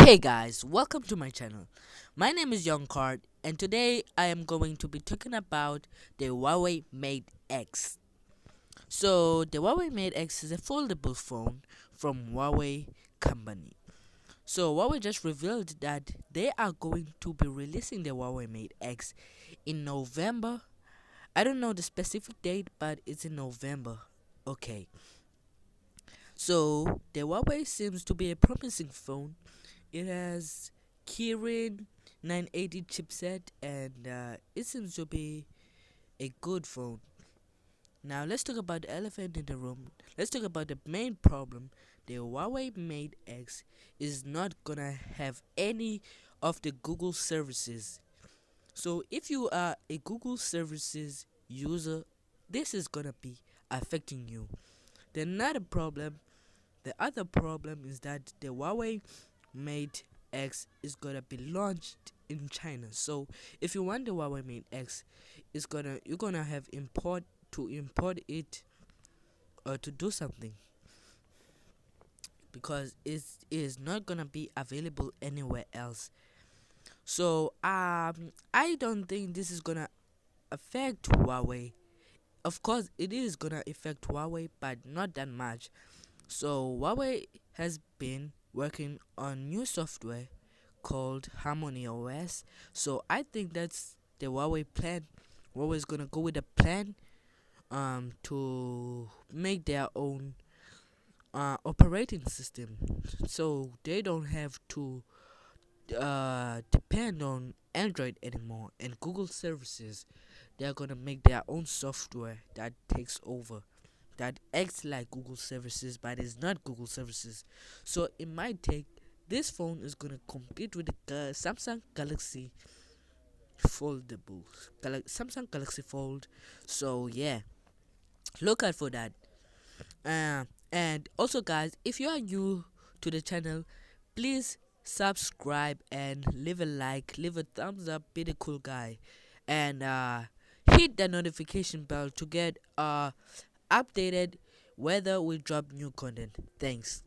Hey guys, welcome to my channel. My name is Young Card, and today I am going to be talking about the Huawei Mate X. So the Huawei Mate X is a foldable phone from Huawei company. So Huawei just revealed that they are going to be releasing the Huawei Mate X in November. I don't know the specific date, but it's in November. Okay. So the Huawei seems to be a promising phone. It has Kirin 980 chipset, and it seems to be a good phone. Now let's talk about the elephant in the room. Let's talk about the main problem. The Huawei Mate X is not gonna have any of the Google services. So if you are a Google services user, this is gonna be affecting you. The another problem, the other problem is that the Huawei Mate X is gonna be launched in China. So if you want the Huawei Mate X, you're gonna have import it or to do something, because it is not gonna be available anywhere else. So I don't think this is gonna affect Huawei. Of course it is gonna affect Huawei, but not that much. So Huawei has been working on new software called harmonyOS. So I think that's the Huawei plan. Huawei is gonna go with a plan to make their own operating system, so they don't have to depend on Android anymore and Google services. They're gonna make their own software that takes over, that acts like Google services but is not Google services. So in my take, this phone is gonna compete with the Samsung Galaxy foldable, Samsung Galaxy Fold. So yeah, look out for that. And also guys, if you are new to the channel, please subscribe and leave a like, leave a thumbs up, be the cool guy, and hit the notification bell to get updated whether we drop new content. Thanks.